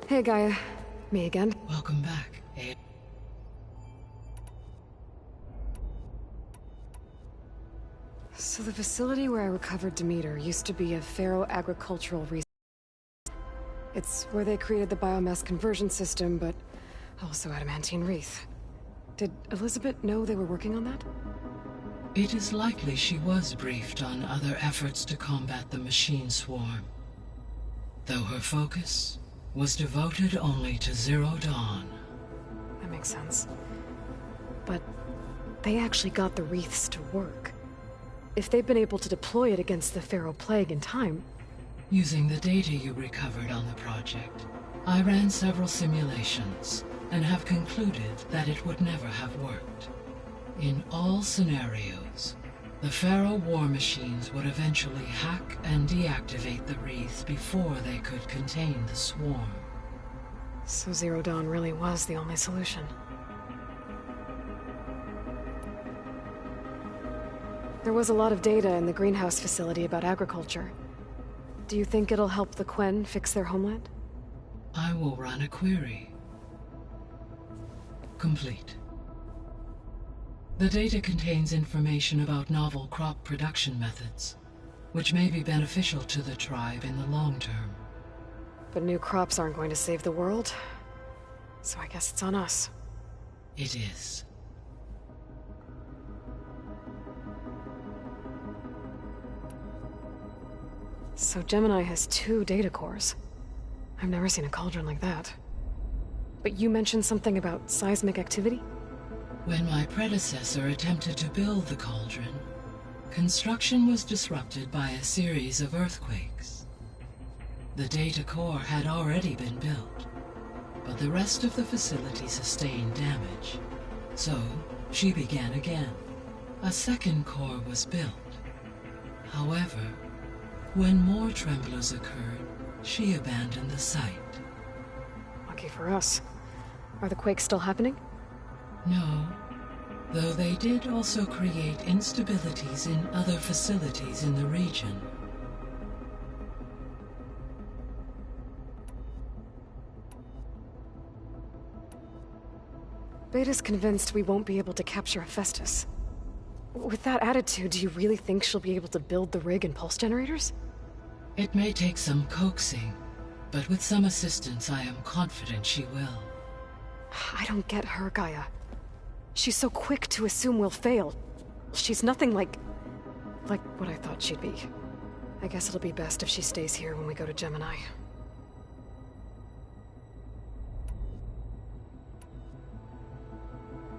Hey, Gaia. Me again. Welcome back, Ada. So the facility where I recovered Demeter used to be a Pharaoh agricultural research. It's where they created the biomass conversion system, but also adamantine wreath. Did Elizabeth know they were working on that? It is likely she was briefed on other efforts to combat the machine swarm, though her focus was devoted only to Zero Dawn. That makes sense. But they actually got the wreaths to work. If they've been able to deploy it against the Pharaoh Plague in time... Using the data you recovered on the project, I ran several simulations and have concluded that it would never have worked. In all scenarios, the Pharaoh war machines would eventually hack and deactivate the wreaths before they could contain the swarm. So Zero Dawn really was the only solution. There was a lot of data in the greenhouse facility about agriculture. Do you think it'll help the Quen fix their homeland? I will run a query. Complete. The data contains information about novel crop production methods, which may be beneficial to the tribe in the long term. But new crops aren't going to save the world, so I guess it's on us. It is. So Gemini has 2 data cores. I've never seen a cauldron like that. But you mentioned something about seismic activity? When my predecessor attempted to build the cauldron, construction was disrupted by a series of earthquakes. The data core had already been built, but the rest of the facility sustained damage. So, she began again. A second core was built. However, when more tremblers occurred, she abandoned the site. Lucky for us. Are the quakes still happening? No, though they did also create instabilities in other facilities in the region. Beta's convinced we won't be able to capture Hephaestus. With that attitude, do you really think she'll be able to build the rig and pulse generators? It may take some coaxing, but with some assistance I am confident she will. I don't get her, Gaia. She's so quick to assume we'll fail. She's nothing like what I thought she'd be. I guess it'll be best if she stays here when we go to Gemini.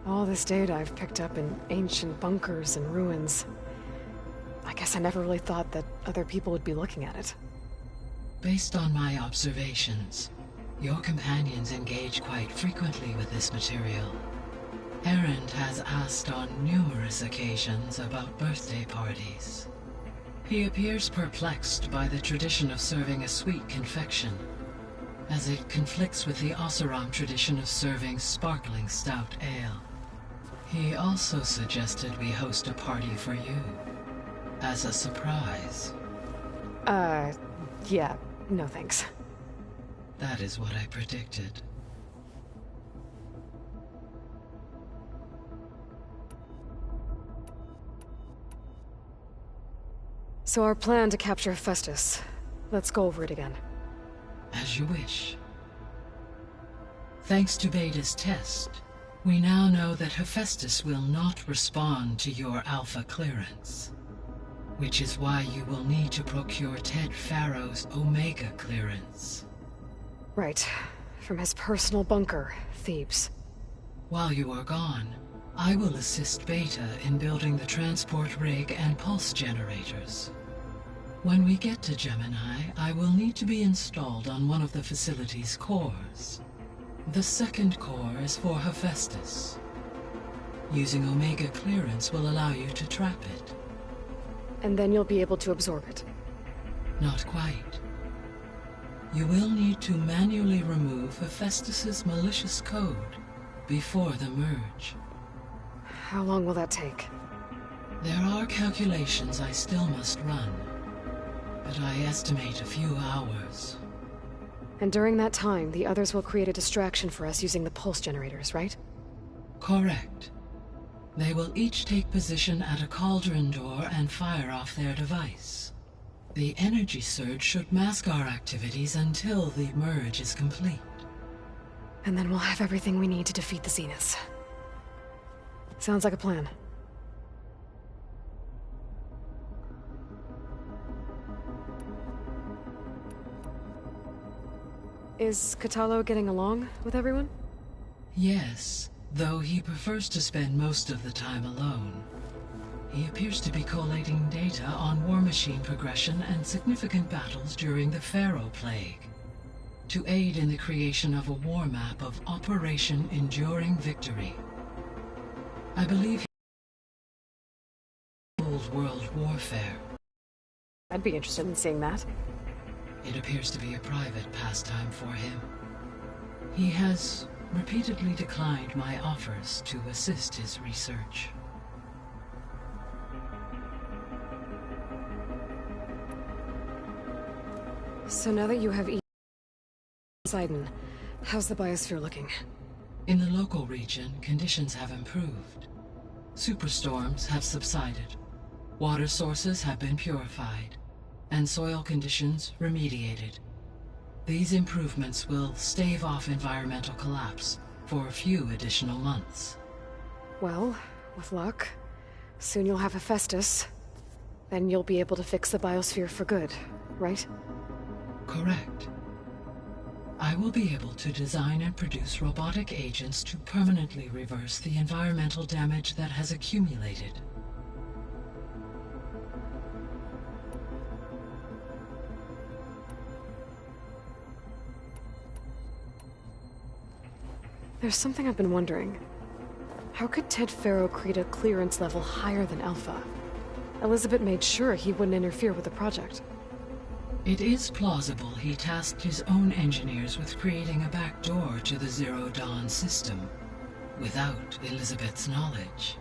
All this data I've picked up in ancient bunkers and ruins. I guess I never really thought that other people would be looking at it. Based on my observations, your companions engage quite frequently with this material. Erend has asked on numerous occasions about birthday parties. He appears perplexed by the tradition of serving a sweet confection, as it conflicts with the Oseram tradition of serving sparkling stout ale. He also suggested we host a party for you, as a surprise. Yeah, no thanks. That is what I predicted. So our plan to capture Hephaestus. Let's go over it again. As you wish. Thanks to Beta's test, we now know that Hephaestus will not respond to your Alpha clearance, which is why you will need to procure Ted Pharaoh's Omega clearance. Right. From his personal bunker, Thebes. While you are gone, I will assist Beta in building the transport rig and pulse generators. When we get to Gemini, I will need to be installed on one of the facility's cores. The second core is for Hephaestus. Using Omega clearance will allow you to trap it. And then you'll be able to absorb it. Not quite. You will need to manually remove Hephaestus's malicious code before the merge. How long will that take? There are calculations I still must run, but I estimate a few hours. And during that time, the others will create a distraction for us using the pulse generators, right? Correct. They will each take position at a cauldron door and fire off their device. The energy surge should mask our activities until the merge is complete. And then we'll have everything we need to defeat the Zeniths. Sounds like a plan. Is Kotallo getting along with everyone? Yes, though he prefers to spend most of the time alone. He appears to be collating data on War Machine progression and significant battles during the Pharaoh Plague, to aid in the creation of a war map of Operation Enduring Victory. I believe he Old World Warfare. I'd be interested in seeing that. It appears to be a private pastime for him. He has repeatedly declined my offers to assist his research. So now that you have Poseidon, how's the biosphere looking? In the local region, conditions have improved. Superstorms have subsided. Water sources have been purified, and soil conditions remediated. These improvements will stave off environmental collapse for a few additional months. Well, with luck, soon you'll have Hephaestus. Then you'll be able to fix the biosphere for good, right? Correct. I will be able to design and produce robotic agents to permanently reverse the environmental damage that has accumulated. There's something I've been wondering. How could Ted Faro create a clearance level higher than Alpha? Elizabeth made sure he wouldn't interfere with the project. It is plausible he tasked his own engineers with creating a back door to the Zero Dawn system, without Elizabeth's knowledge.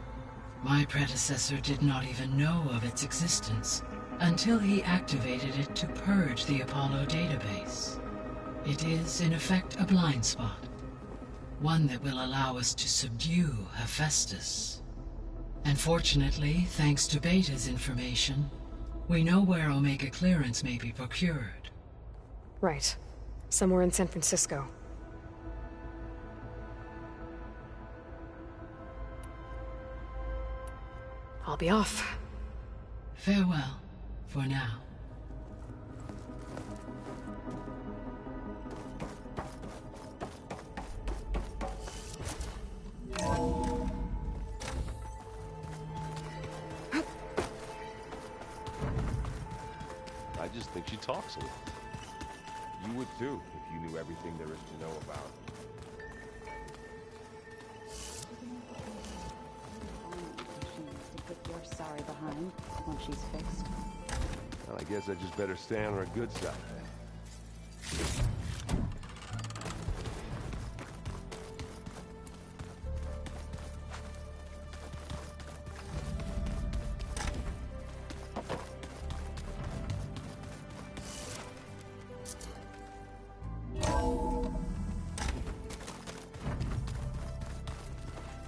My predecessor did not even know of its existence until he activated it to purge the Apollo database. It is, in effect, a blind spot. One that will allow us to subdue Hephaestus. And fortunately, thanks to Beta's information, we know where Omega clearance may be procured. Right. Somewhere in San Francisco. I'll be off. Farewell, for now. I just think she talks a lot. You would too, if you knew everything there is to know about her. To put your sorry behind when she's fixed. Well, I guess I just better stay on her good side then.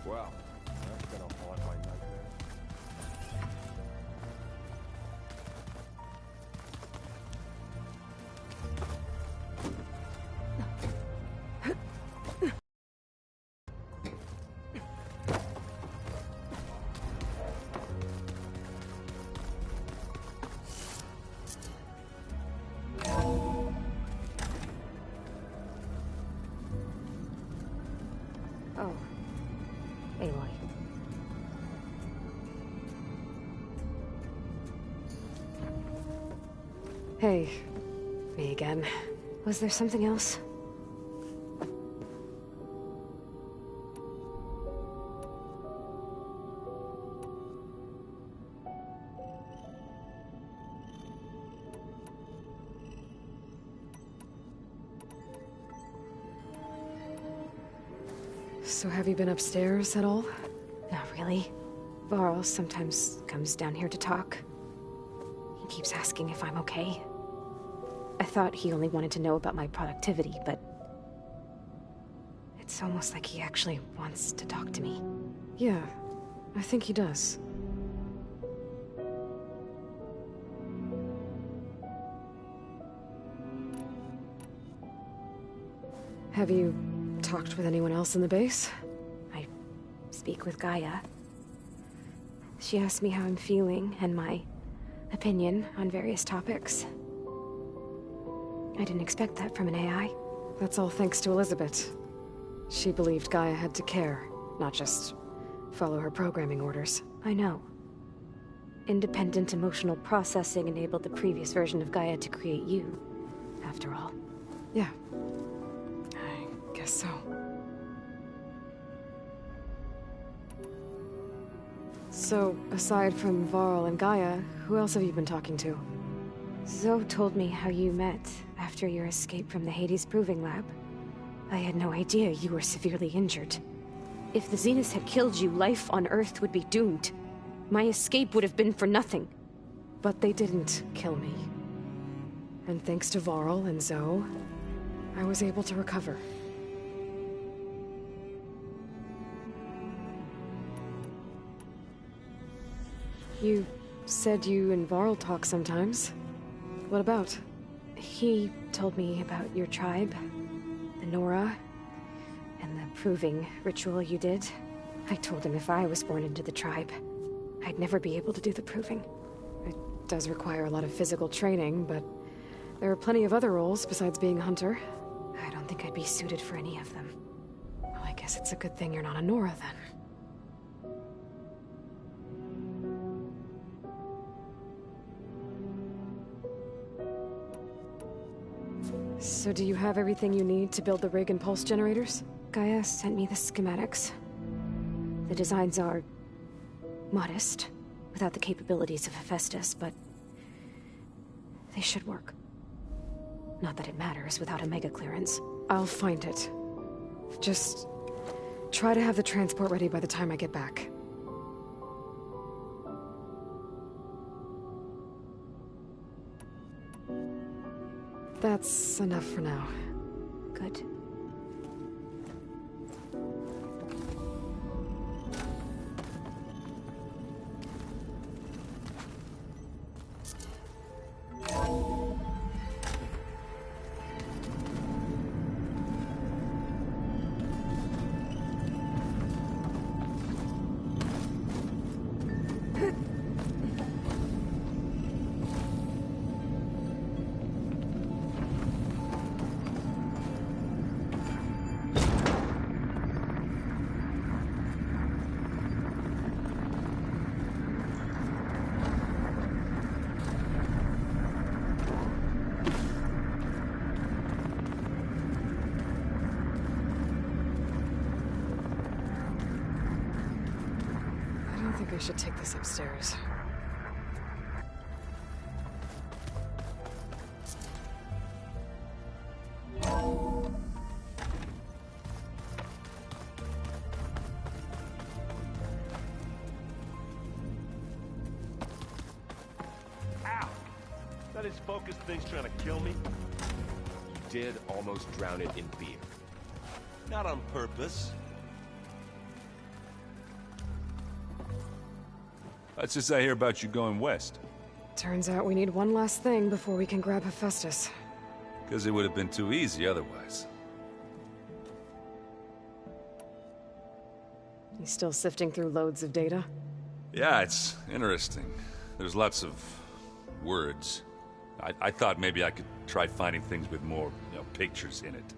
Well, that's gonna haunt my nightmare. Oh. Aloy. Hey. Me again. Was there something else? So have you been upstairs at all? Not really. Varl sometimes comes down here to talk. He keeps asking if I'm okay. I thought he only wanted to know about my productivity, but... it's almost like he actually wants to talk to me. Yeah, I think he does. Have you talked with anyone else in the base? I speak with Gaia. She asked me how I'm feeling and my opinion on various topics. I didn't expect that from an AI. That's all thanks to Elizabeth. She believed Gaia had to care, not just follow her programming orders. I know. Independent emotional processing enabled the previous version of Gaia to create you, after all. Yeah. I guess so. So, aside from Varl and Gaia, who else have you been talking to? Zoe told me how you met after your escape from the Hades Proving Lab. I had no idea you were severely injured. If the Zeniths had killed you, life on Earth would be doomed. My escape would have been for nothing. But they didn't kill me. And thanks to Varl and Zoe, I was able to recover. You said you and Varl talk sometimes. What about? He told me about your tribe, the Nora, and the proving ritual you did. I told him if I was born into the tribe, I'd never be able to do the proving. It does require a lot of physical training, but there are plenty of other roles besides being a hunter. I don't think I'd be suited for any of them. Well, I guess it's a good thing you're not a Nora, then. So do you have everything you need to build the rig and pulse generators? Gaia sent me the schematics. The designs are... modest, without the capabilities of Hephaestus, but... they should work. Not that it matters without a mega clearance. I'll find it. Just... try to have the transport ready by the time I get back. That's enough for now. Good. I think I should take this upstairs. Ow! That his focus thing's trying to kill me? You did almost drown it in beer. Not on purpose. What's this I hear about you going west? Turns out we need one last thing before we can grab Hephaestus. Because it would have been too easy otherwise. You still sifting through loads of data? Yeah, it's interesting. There's lots of words. I thought maybe I could try finding things with more, pictures in it.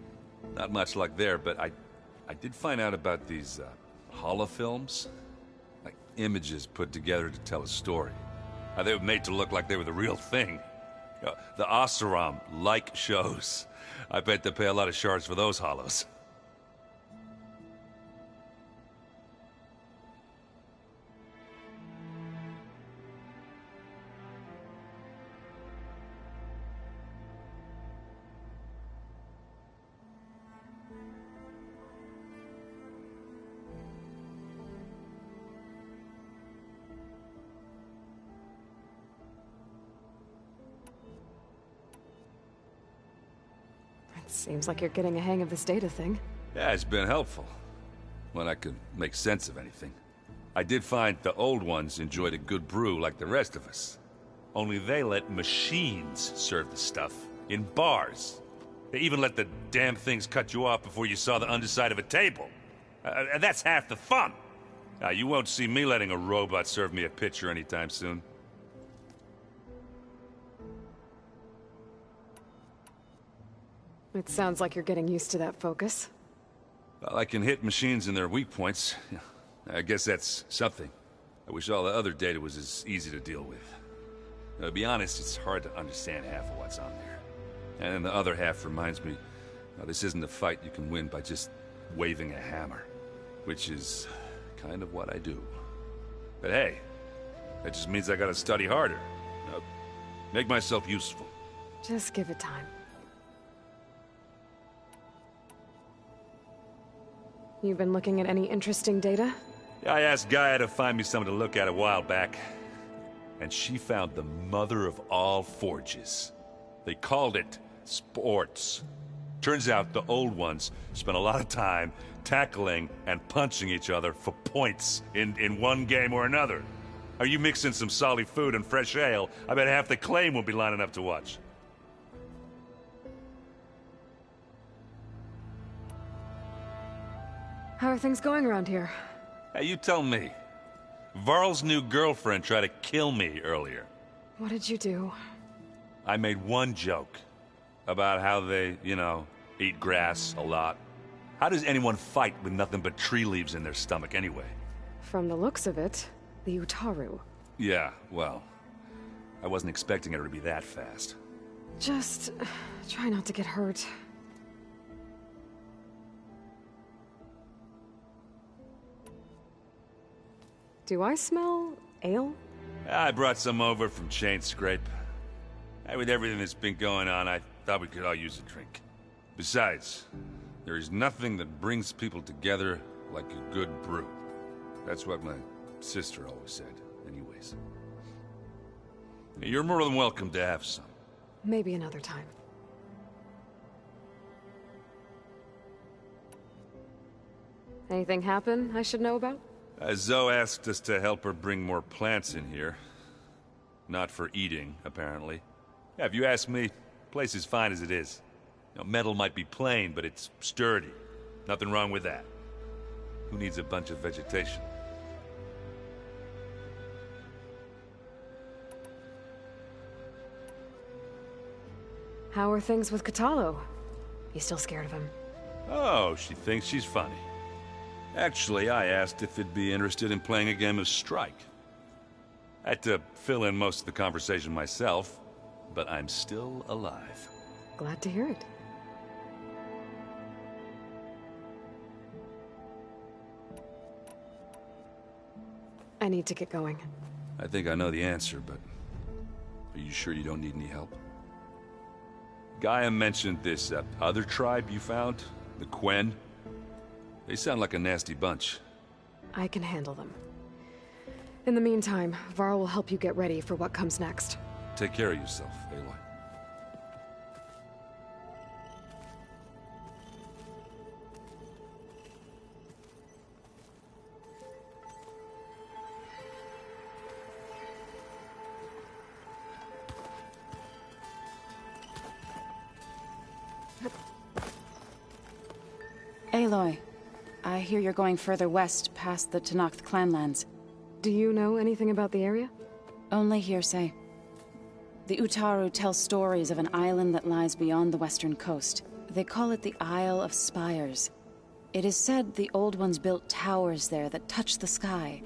Not much luck there, but I did find out about these holofilms. Like images put together to tell a story. They were made to look like they were the real thing. The Oseram-like shows. I bet they pay a lot of shards for those hollows. Seems like you're getting a hang of this data thing. Yeah, it's been helpful. When I could make sense of anything. I did find the old ones enjoyed a good brew like the rest of us. Only they let machines serve the stuff in bars. They even let the damn things cut you off before you saw the underside of a table. And that's half the fun. Now, you won't see me letting a robot serve me a pitcher anytime soon. It sounds like you're getting used to that focus. Well, I can hit machines in their weak points. I guess that's something. I wish all the other data was as easy to deal with. To be honest, it's hard to understand half of what's on there. And then the other half reminds me, this isn't a fight you can win by just waving a hammer. Which is kind of what I do. But hey, that just means I gotta study harder. Make myself useful. Just give it time. You've been looking at any interesting data? I asked Gaia to find me something to look at a while back. And she found the mother of all forges. They called it sports. Turns out the old ones spent a lot of time tackling and punching each other for points in one game or another. Are you mixing some solid food and fresh ale? I bet half the claim will be lining up to watch. How are things going around here? Hey, you tell me. Varl's new girlfriend tried to kill me earlier. What did you do? I made one joke about how they, eat grass a lot. How does anyone fight with nothing but tree leaves in their stomach anyway? From the looks of it, the Utaru. Yeah, well, I wasn't expecting her to be that fast. Just try not to get hurt. Do I smell ale? I brought some over from Chain Scrape. With everything that's been going on, I thought we could all use a drink. Besides, there is nothing that brings people together like a good brew. That's what my sister always said, anyways. You're more than welcome to have some. Maybe another time. Anything happen I should know about? Zoe asked us to help her bring more plants in here. Not for eating, apparently. Yeah, if you ask me, the place is fine as it is. Metal might be plain, but it's sturdy. Nothing wrong with that. Who needs a bunch of vegetation? How are things with Kotallo? You still scared of him? Oh, she thinks she's funny. Actually, I asked if it'd be interested in playing a game of Strike. I had to fill in most of the conversation myself, but I'm still alive. Glad to hear it. I need to get going. I think I know the answer, but are you sure you don't need any help? Gaia mentioned this other tribe you found, the Quen. They sound like a nasty bunch. I can handle them. In the meantime, Varl will help you get ready for what comes next. Take care of yourself, Aloy. Aloy, I hear you're going further west past the Tenakth clanlands. Do you know anything about the area? Only hearsay. The Utaru tell stories of an island that lies beyond the western coast. They call it the Isle of Spires. It is said the Old Ones built towers there that touch the sky,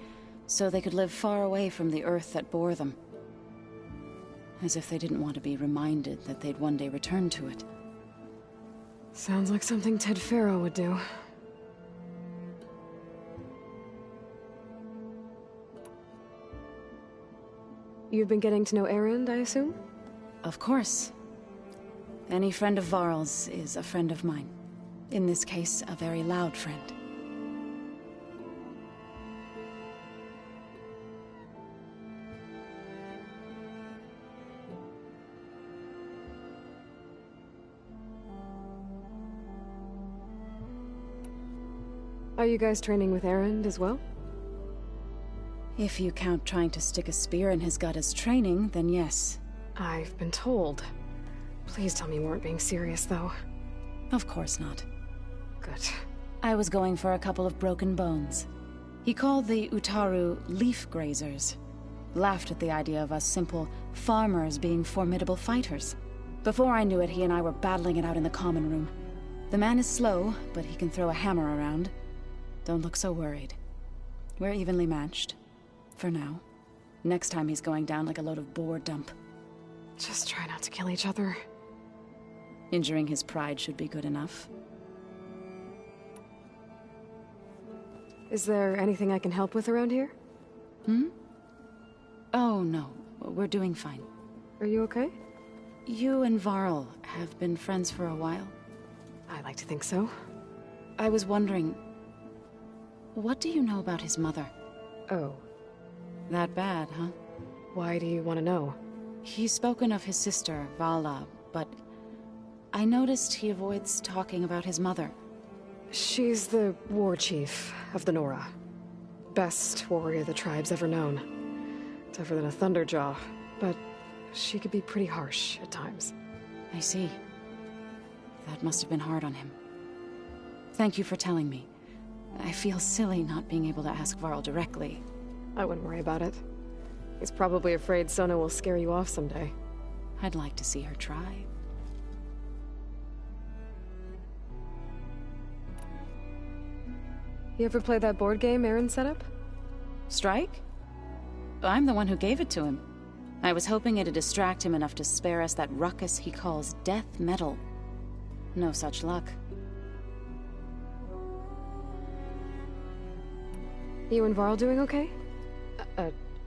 so they could live far away from the earth that bore them. As if they didn't want to be reminded that they'd one day return to it. Sounds like something Ted Faro would do. You've been getting to know Erend, I assume? Of course. Any friend of Varl's is a friend of mine. In this case, a very loud friend. Are you guys training with Erend as well? If you count trying to stick a spear in his gut as training, then yes. I've been told. Please tell me you weren't being serious, though. Of course not. Good. I was going for a couple of broken bones. He called the Utaru leaf grazers. Laughed at the idea of us simple farmers being formidable fighters. Before I knew it, he and I were battling it out in the common room. The man is slow, but he can throw a hammer around. Don't look so worried. We're evenly matched. For now. Next time he's going down like a load of boar dump. Just try not to kill each other. Injuring his pride should be good enough. Is there anything I can help with around here? Oh, no. We're doing fine. Are you okay? You and Varl have been friends for a while. I like to think so. I was wondering... what do you know about his mother? Oh. That bad, huh? Why do you want to know? He's spoken of his sister, Vala, but... I noticed he avoids talking about his mother. She's the war chief of the Nora. Best warrior the tribe's ever known. Tougher than a Thunderjaw, but she could be pretty harsh at times. I see. That must have been hard on him. Thank you for telling me. I feel silly not being able to ask Varl directly. I wouldn't worry about it. He's probably afraid Sona will scare you off someday. I'd like to see her try. You ever play that board game Aaron set up? Strike? I'm the one who gave it to him. I was hoping it'd distract him enough to spare us that ruckus he calls death metal. No such luck. You and Varl doing okay?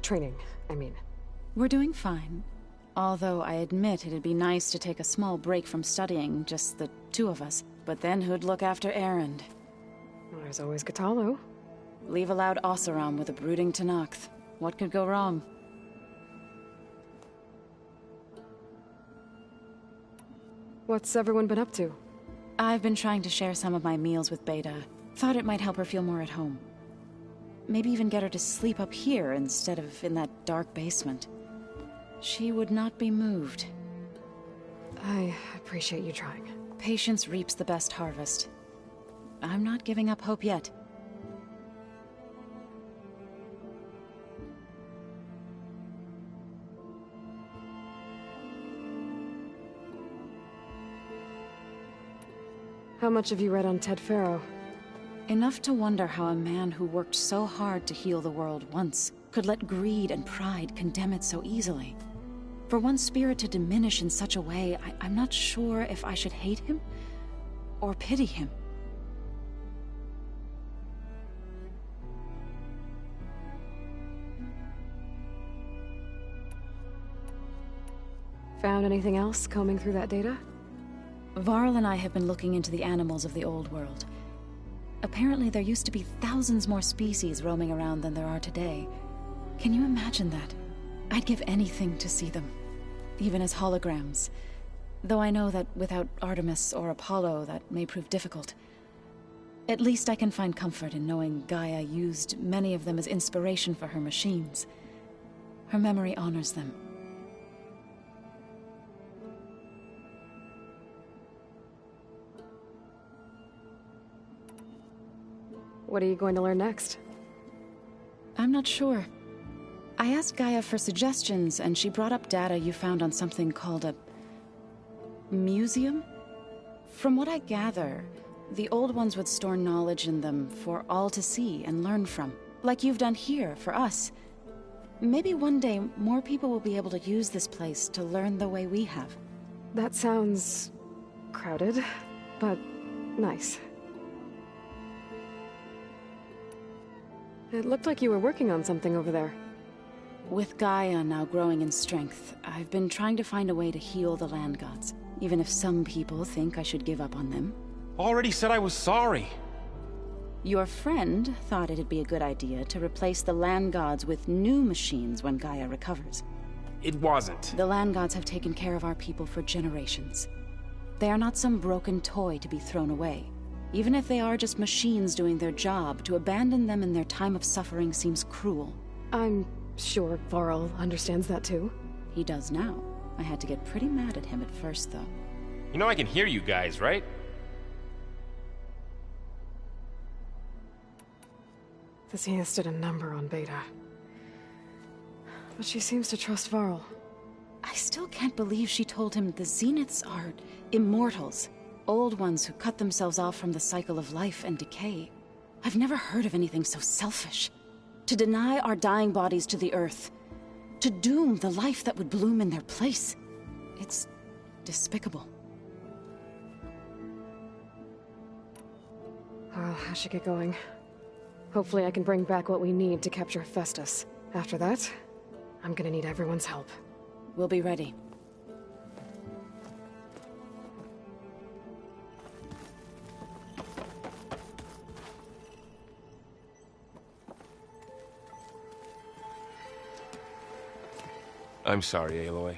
Training, I mean. We're doing fine. Although I admit it'd be nice to take a small break from studying, just the two of us. But then who'd look after Erend? Well, there's always Kotallo. Leave a loud Oseram with a brooding Tenakth. What could go wrong? What's everyone been up to? I've been trying to share some of my meals with Beta. Thought it might help her feel more at home. Maybe even get her to sleep up here instead of in that dark basement. She would not be moved. I appreciate you trying. Patience reaps the best harvest. I'm not giving up hope yet. How much have you read on Ted Faro? Enough to wonder how a man who worked so hard to heal the world once could let greed and pride condemn it so easily. For one spirit to diminish in such a way, I'm not sure if I should hate him or pity him. Found anything else combing through that data? Varl and I have been looking into the animals of the old world. Apparently there used to be thousands more species roaming around than there are today. Can you imagine that? I'd give anything to see them, even as holograms. Though I know that without Artemis or Apollo, that may prove difficult. At least I can find comfort in knowing Gaia used many of them as inspiration for her machines. Her memory honors them. What are you going to learn next? I'm not sure. I asked Gaia for suggestions, and she brought up data you found on something called a... museum? From what I gather, the old ones would store knowledge in them for all to see and learn from. Like you've done here, for us. Maybe one day, more people will be able to use this place to learn the way we have. That sounds... crowded, but nice. It looked like you were working on something over there. With Gaia now growing in strength, I've been trying to find a way to heal the land gods, even if some people think I should give up on them. Already said I was sorry. Your friend thought it'd be a good idea to replace the land gods with new machines when Gaia recovers. It wasn't. The land gods have taken care of our people for generations. They are not some broken toy to be thrown away. Even if they are just machines doing their job, to abandon them in their time of suffering seems cruel. I'm sure Varl understands that too. He does now. I had to get pretty mad at him at first, though. You know I can hear you guys, right? The Zeniths did a number on Beta. But she seems to trust Varl. I still can't believe she told him the Zeniths are immortals. Old ones who cut themselves off from the cycle of life and decay. I've never heard of anything so selfish. To deny our dying bodies to the Earth. To doom the life that would bloom in their place. It's despicable. Well, I should get going. Hopefully I can bring back what we need to capture Festus. After that, I'm gonna need everyone's help. We'll be ready. I'm sorry, Aloy.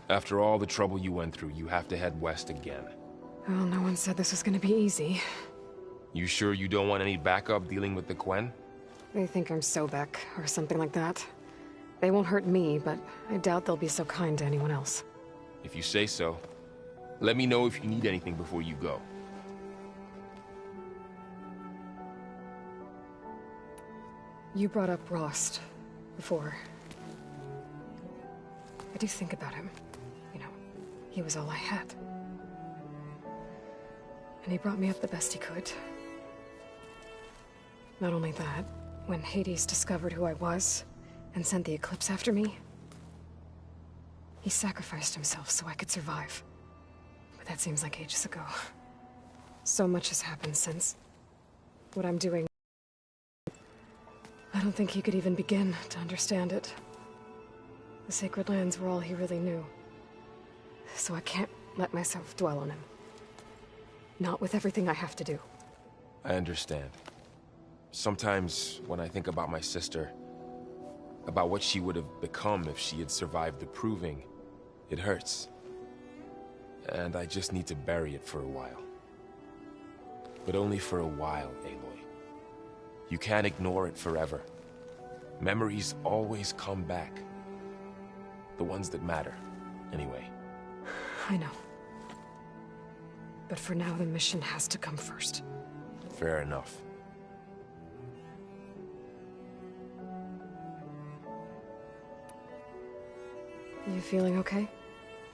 After all the trouble you went through, you have to head west again. Well, no one said this was gonna be easy. You sure you don't want any backup dealing with the Quen? They think I'm Sobek, or something like that. They won't hurt me, but I doubt they'll be so kind to anyone else. If you say so. Let me know if you need anything before you go. You brought up Rost before. I do think about him. You know, he was all I had. And he brought me up the best he could. Not only that, when Hades discovered who I was, and sent the Eclipse after me, he sacrificed himself so I could survive. But that seems like ages ago. So much has happened since. What I'm doing, I don't think he could even begin to understand it. The Sacred Lands were all he really knew. So I can't let myself dwell on him. Not with everything I have to do. I understand. Sometimes, when I think about my sister, about what she would have become if she had survived the Proving, it hurts. And I just need to bury it for a while. But only for a while, Aloy. You can't ignore it forever. Memories always come back. The ones that matter, anyway. I know. But for now, the mission has to come first. Fair enough. You feeling okay?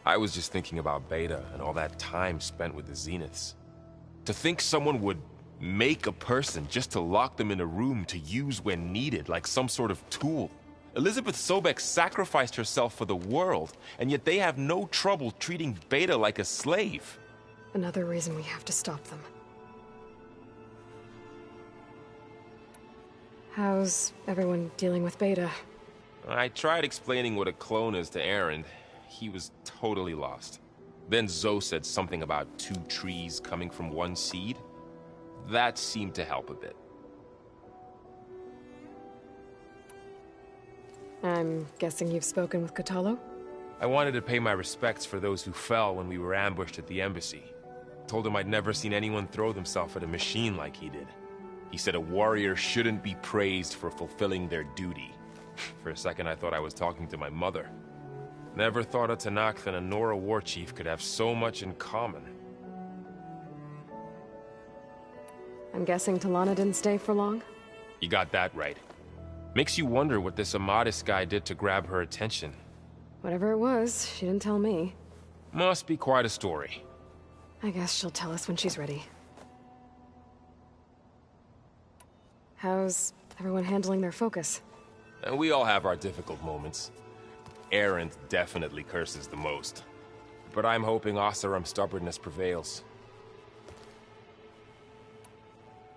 I was just thinking about Beta and all that time spent with the Zeniths. To think someone would make a person just to lock them in a room to use when needed, like some sort of tool. Elizabeth Sobek sacrificed herself for the world, and yet they have no trouble treating Beta like a slave. Another reason we have to stop them. How's everyone dealing with Beta? I tried explaining what a clone is to Erend. He was totally lost. Then Zoe said something about 2 trees coming from 1 seed. That seemed to help a bit. I'm guessing you've spoken with Kotallo? I wanted to pay my respects for those who fell when we were ambushed at the embassy. Told him I'd never seen anyone throw themselves at a machine like he did. He said a warrior shouldn't be praised for fulfilling their duty. For a second I thought I was talking to my mother. Never thought a Tenakth and a Nora war chief could have so much in common. I'm guessing Talana didn't stay for long? You got that right. Makes you wonder what this Amadis guy did to grab her attention. Whatever it was, she didn't tell me. Must be quite a story. I guess she'll tell us when she's ready. How's everyone handling their focus? And we all have our difficult moments. Erend definitely curses the most. But I'm hoping Oseram's stubbornness prevails.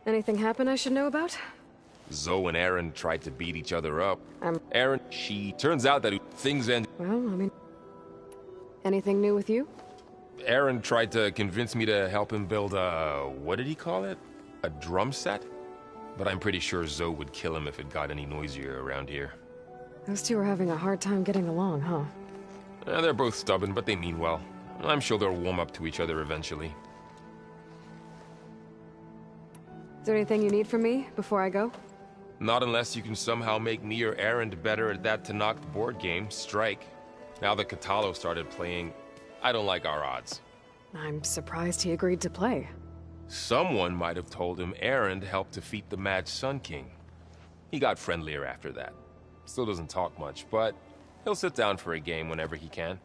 Anything happen I should know about? Zoe and Erend tried to beat each other up. Erend, turns out that things end. Well, I mean... Anything new with you? Erend tried to convince me to help him build a... what did he call it? A drum set? But I'm pretty sure Zoe would kill him if it got any noisier around here. Those two are having a hard time getting along, huh? They're both stubborn, but they mean well. I'm sure they'll warm up to each other eventually. Is there anything you need from me before I go? Not unless you can somehow make me or Erend better at that Tenakth board game, Strike. Now that Kotallo started playing, I don't like our odds. I'm surprised he agreed to play. Someone might have told him Erend helped defeat the Mad Sun King. He got friendlier after that. Still doesn't talk much, but he'll sit down for a game whenever he can.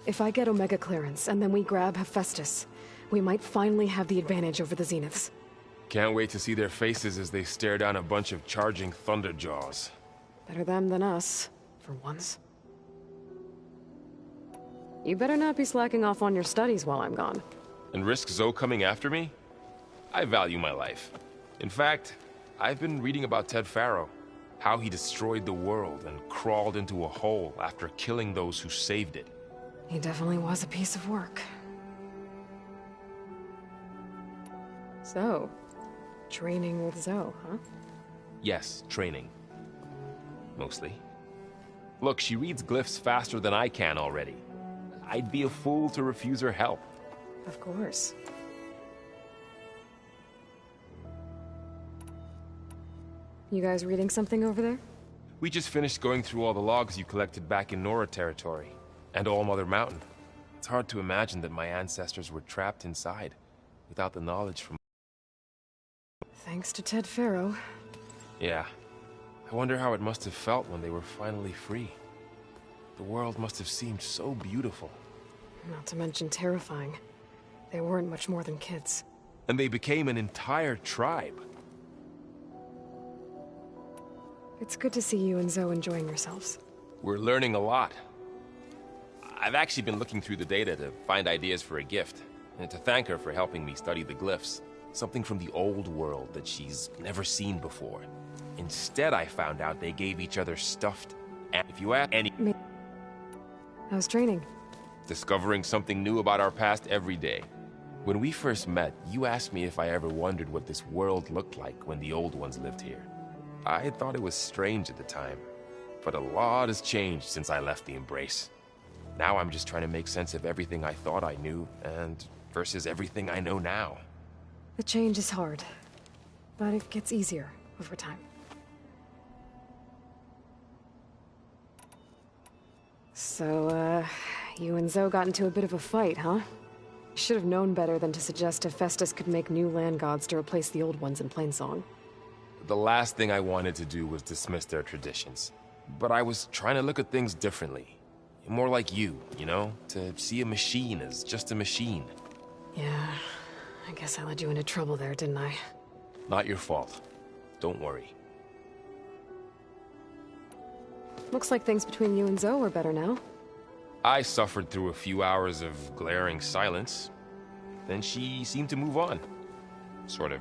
If I get Omega clearance and then we grab Hephaestus, we might finally have the advantage over the Zeniths. Can't wait to see their faces as they stare down a bunch of charging Thunderjaws. Better them than us, for once. You better not be slacking off on your studies while I'm gone. And risk Zoe coming after me? I value my life. In fact, I've been reading about Ted Faro. How he destroyed the world and crawled into a hole after killing those who saved it. He definitely was a piece of work. So, training with Zoe, huh? Yes, training. Mostly. Look, she reads glyphs faster than I can already. I'd be a fool to refuse her help. Of course. You guys reading something over there? We just finished going through all the logs you collected back in Nora territory, and All Mother Mountain. It's hard to imagine that my ancestors were trapped inside, without the knowledge from... Thanks to Ted Faro. Yeah. I wonder how it must have felt when they were finally free. The world must have seemed so beautiful. Not to mention terrifying. They weren't much more than kids. And they became an entire tribe. It's good to see you and Zoe enjoying yourselves. We're learning a lot. I've actually been looking through the data to find ideas for a gift, and to thank her for helping me study the glyphs. Something from the old world that she's never seen before. Instead, I found out they gave each other stuffed... And if you ask any... How's training? Discovering something new about our past every day. When we first met, you asked me if I ever wondered what this world looked like when the old ones lived here. I had thought it was strange at the time, but a lot has changed since I left the Embrace. Now I'm just trying to make sense of everything I thought I knew, and versus everything I know now. The change is hard, but it gets easier over time. So, you and Zoe got into a bit of a fight, huh? You should have known better than to suggest Hephaestus could make new land gods to replace the old ones in Plainsong. The last thing I wanted to do was dismiss their traditions. But I was trying to look at things differently. More like you know? To see a machine as just a machine. Yeah, I guess I led you into trouble there, didn't I? Not your fault. Don't worry. Looks like things between you and Zoe are better now. I suffered through a few hours of glaring silence. Then she seemed to move on. Sort of.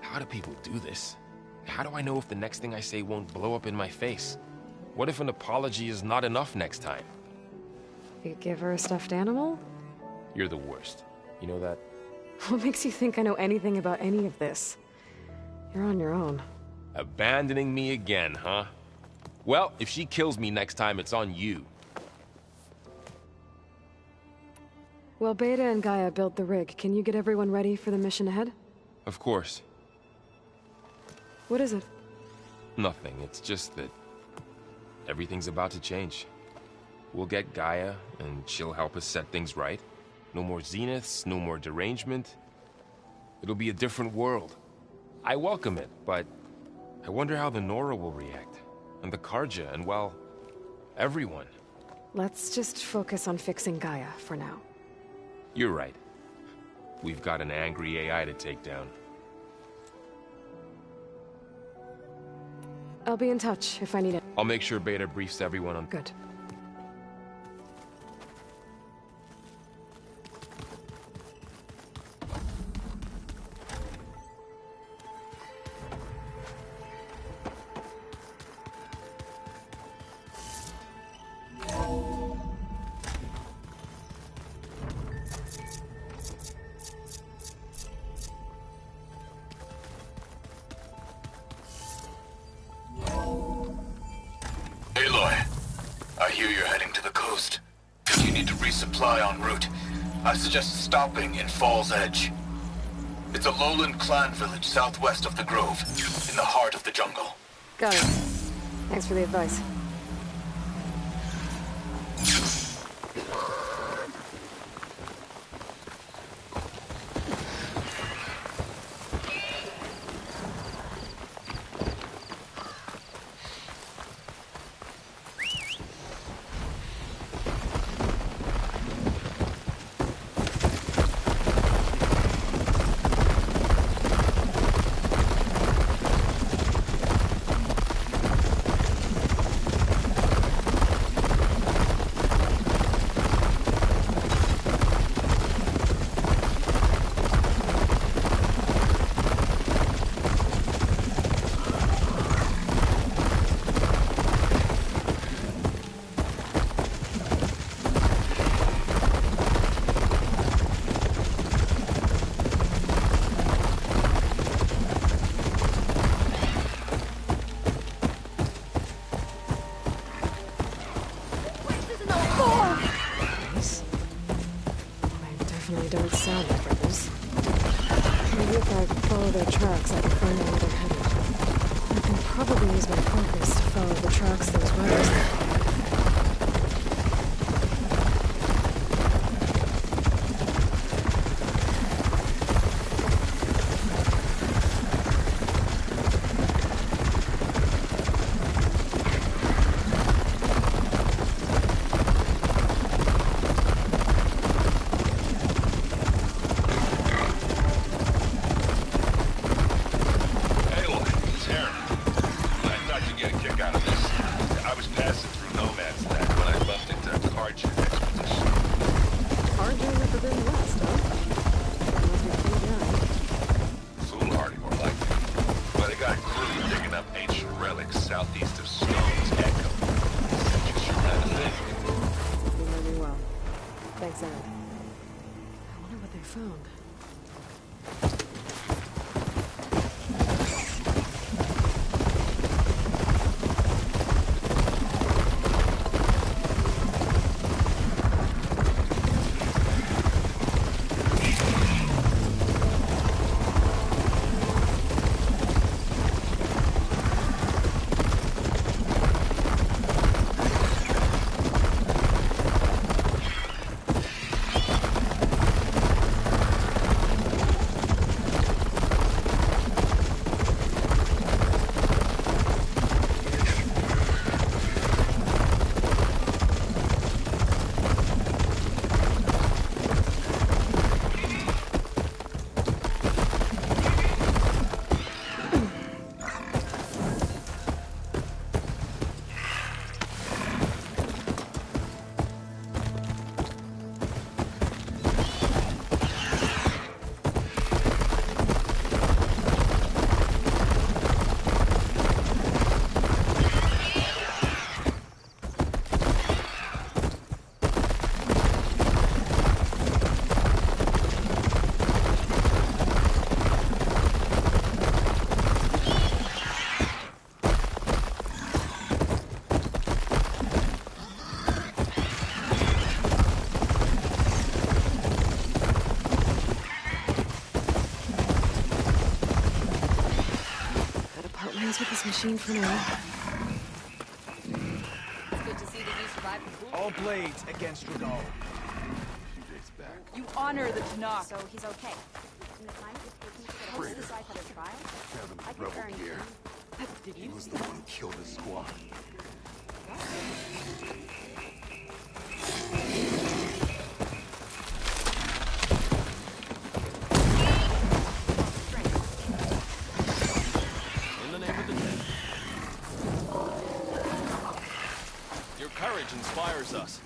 How do people do this? How do I know if the next thing I say won't blow up in my face? What if an apology is not enough next time? You give her a stuffed animal? You're the worst. You know that? What makes you think I know anything about any of this? You're on your own. Abandoning me again, huh? Well, if she kills me next time, it's on you. Well, Beta and Gaia built the rig. Can you get everyone ready for the mission ahead? Of course. What is it? Nothing. It's just that everything's about to change. We'll get Gaia, and she'll help us set things right. No more Zeniths, no more derangement. It'll be a different world. I welcome it, but I wonder how the Nora will react. And the Carja, and well, everyone. Let's just focus on fixing Gaia for now. You're right. We've got an angry AI to take down. I'll be in touch if I need it. I'll make sure Beta briefs everyone on... Good. Aloy, I hear you're heading to the coast. If you need to resupply en route, I suggest stopping in Fall's Edge. It's a lowland clan village southwest of the Grove, in the heart of the jungle. Got it. Thanks for the advice. Don't sound like rebels. Maybe if I follow their tracks, I can find out where they're headed. I can probably use my focus to follow the tracks those rebels. Southeast of Stone's Echo. You sure had a thing. You know me well. Thanks, Aaron. I wonder what they found. With this machine for now. It's good to see that you survived the pool. All blades against Regal. A few days back. You honor the Tanakh. So he's okay. In the time it's taken to get a hold of decide for their trial, Found him I with can rebel earn gear. Did He you was see the that? one who killed his squad. In the name of the dead. Your courage inspires us.